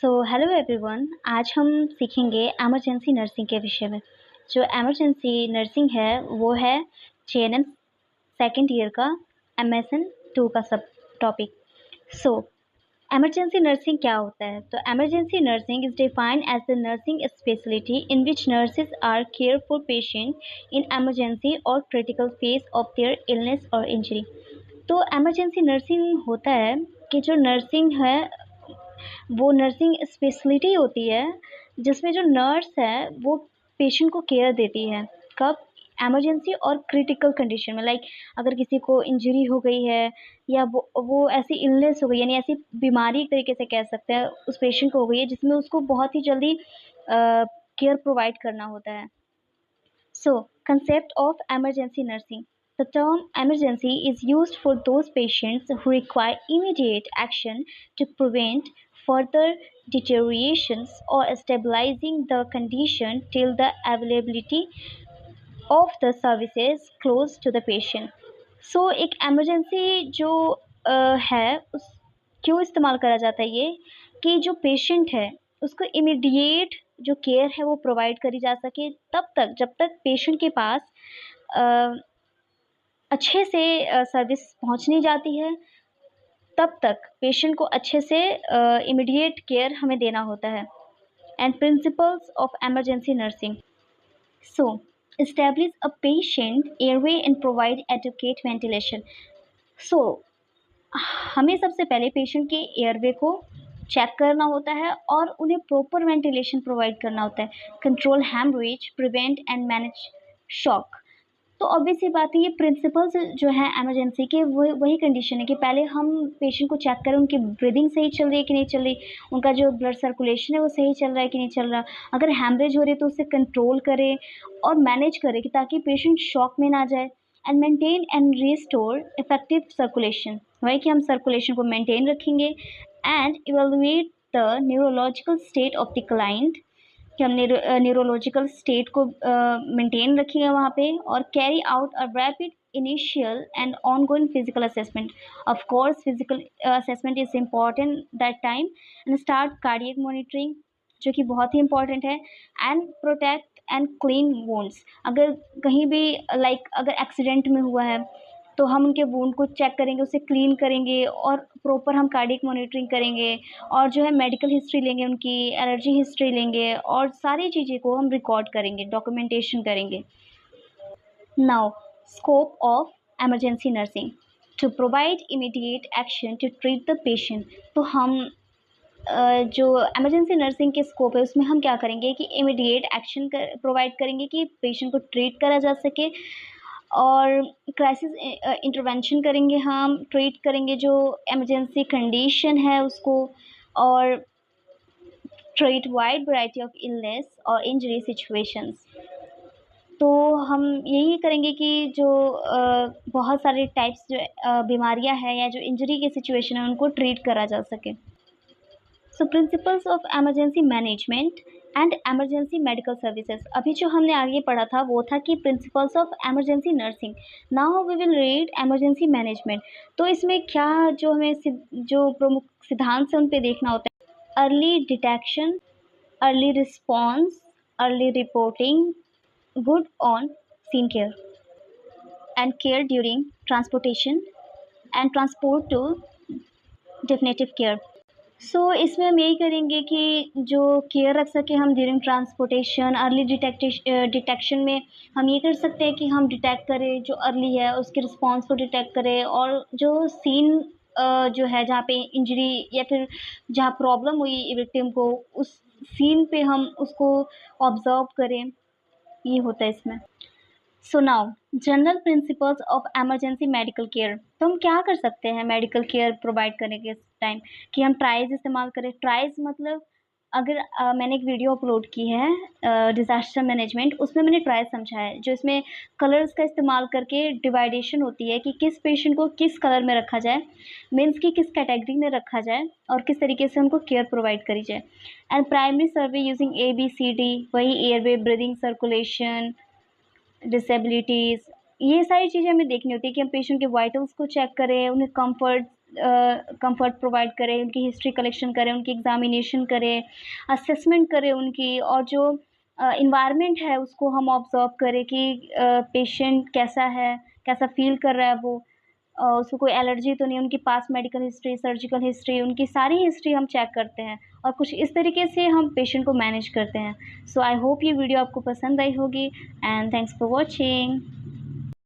So hello everyone, आज हम सीखेंगे एमरजेंसी नर्सिंग के विषय में। जो एमरजेंसी नर्सिंग है वो है जेएनएम सेकेंड ईयर का एमएसएन 2 का सब टॉपिक। सो एमरजेंसी नर्सिंग क्या होता है? तो emergency nursing is defined as the nursing speciality in which nurses are care for patient in emergency और critical phase of their illness और इंजरी। तो एमरजेंसी नर्सिंग होता है कि जो नर्सिंग है वो नर्सिंग स्पेशलिटी होती है जिसमें जो नर्स है वो पेशेंट को केयर देती है। कब? इमरजेंसी और क्रिटिकल कंडीशन में, लाइक अगर किसी को इंजरी हो गई है या वो ऐसी इलनेस हो गई, यानी ऐसी बीमारी एक तरीके से कह सकते हैं उस पेशेंट को हो गई है जिसमें उसको बहुत ही जल्दी केयर प्रोवाइड करना होता है। So, concept of emergency nursing. The term emergency is used for those patients who require immediate action to prevent further deteriorations or stabilizing the condition till the availability of the services close to the patient. So, एक emergency जो है उस क्यों इस्तेमाल करा जाता है ये कि जो पेशेंट है उसको इमीडिएट जो केयर है वो प्रोवाइड करी जा सके तब तक जब तक पेशेंट के पास अ, अच्छे से सर्विस पहुंच नहीं जाती है, तब तक पेशेंट को अच्छे से इमीडिएट केयर हमें देना होता है। And principles of emergency nursing. So establish a patient airway and provide adequate ventilation. सो हमें सबसे पहले पेशेंट के एयरवे को चेक करना होता है और उन्हें प्रॉपर वेंटिलेशन प्रोवाइड करना होता है। Control haemorrhage, prevent and manage shock. तो ऑब्वियस सी बात है, ये प्रिंसिपल्स जो है एमरजेंसी के वही कंडीशन है कि पहले हम पेशेंट को चेक करें उनकी ब्रीदिंग सही चल रही है कि नहीं चल रही, उनका जो ब्लड सर्कुलेशन है वो सही चल रहा है कि नहीं चल रहा। अगर हेमरेज हो रही है तो उसे कंट्रोल करें और मैनेज करें कि ताकि पेशेंट शॉक में ना जाए। And maintain and restore effective circulation, वही कि हम सर्कुलेशन को मेंटेन रखेंगे। And evaluate the neurological state of the client, कि हम न्यूरोलॉजिकल स्टेट को मेंटेन रखेंगे वहाँ पे। और carry out a rapid initial and ongoing physical assessment. Of course physical assessment is important that time. And start cardiac monitoring, जो कि बहुत ही इंपॉर्टेंट है। And protect and clean wounds, अगर कहीं भी लाइक अगर एक्सीडेंट में हुआ है तो हम उनके वुंड को चेक करेंगे, उसे क्लीन करेंगे और प्रॉपर हम कार्डियक मॉनिटरिंग करेंगे। और जो है मेडिकल हिस्ट्री लेंगे, उनकी एलर्जी हिस्ट्री लेंगे और सारी चीज़ें को हम रिकॉर्ड करेंगे, डॉक्यूमेंटेशन करेंगे। Now scope of emergency nursing to provide immediate action to treat the patient. तो हम जो एमरजेंसी नर्सिंग के स्कोप है उसमें हम क्या करेंगे कि इमीडिएट एक्शन प्रोवाइड करेंगे कि पेशेंट को ट्रीट करा जा सके। और क्राइसिस इंटरवेंशन करेंगे, हम ट्रीट करेंगे जो इमरजेंसी कंडीशन है उसको। और treat wide variety of illness और इंजरी सिचुएशंस। तो हम यही करेंगे कि जो बहुत सारे टाइप्स जो बीमारियां हैं या जो इंजरी के सिचुएशन है उनको ट्रीट करा जा सके। So principles of emergency management and emergency medical services. अभी जो हमने आगे पढ़ा था वो था कि principles of emergency nursing. Now we will read emergency management. तो इसमें क्या जो हमें जो प्रमुख सिद्धांत से उन पे देखना होता है: early detection, early response, early reporting, good on scene care and care during transportation and transport to definitive care. So इसमें हम यही करेंगे कि जो केयर रख सके हम ड्यूरिंग ट्रांसपोर्टेशन। अर्ली डिटेक्शन में हम ये कर सकते हैं कि हम डिटेक्ट करें जो अर्ली है उसके रिस्पॉन्स को डिटेक्ट करें, और जो सीन जो है जहाँ पे इंजरी या फिर जहाँ प्रॉब्लम हुई विक्टिम को उस सीन पे हम उसको ऑब्जर्व करें, ये होता है इसमें। So now general principles of emergency medical care. तो हम क्या कर सकते हैं मेडिकल केयर प्रोवाइड करने के टाइम कि हम ट्राइज इस्तेमाल करें। ट्राइज मतलब अगर मैंने एक वीडियो अपलोड की है डिज़ास्टर मैनेजमेंट, उसमें मैंने ट्राइज समझाया है, जो इसमें कलर्स का इस्तेमाल करके डिवाइडेशन होती है कि किस पेशेंट को किस कलर में रखा जाए, मीन्स कि किस कैटेगरी में रखा जाए और किस तरीके से उनको केयर प्रोवाइड करी जाए। And primary survey using ABCD, वही एयरवे, ब्रीदिंग, सर्कुलेशन, डिसेबिलिटीज़, ये सारी चीज़ें हमें देखनी होती है कि हम पेशेंट के वाइटल्स को चेक करें, उन्हें कंफर्ट कंफर्ट प्रोवाइड करें, उनकी हिस्ट्री कलेक्शन करें, उनकी एग्ज़ामिनेशन करें, असेसमेंट करें उनकी, और जो एनवायरनमेंट है उसको हम ऑब्ज़र्व करें कि पेशेंट कैसा है, कैसा फ़ील कर रहा है वो, उसको कोई एलर्जी तो नहीं, उनकी past medical history, surgical history, उनकी सारी हिस्ट्री हम चेक करते हैं और कुछ इस तरीके से हम पेशेंट को मैनेज करते हैं। सो आई होप ये वीडियो आपको पसंद आई होगी, एंड थैंक्स फॉर वॉचिंग।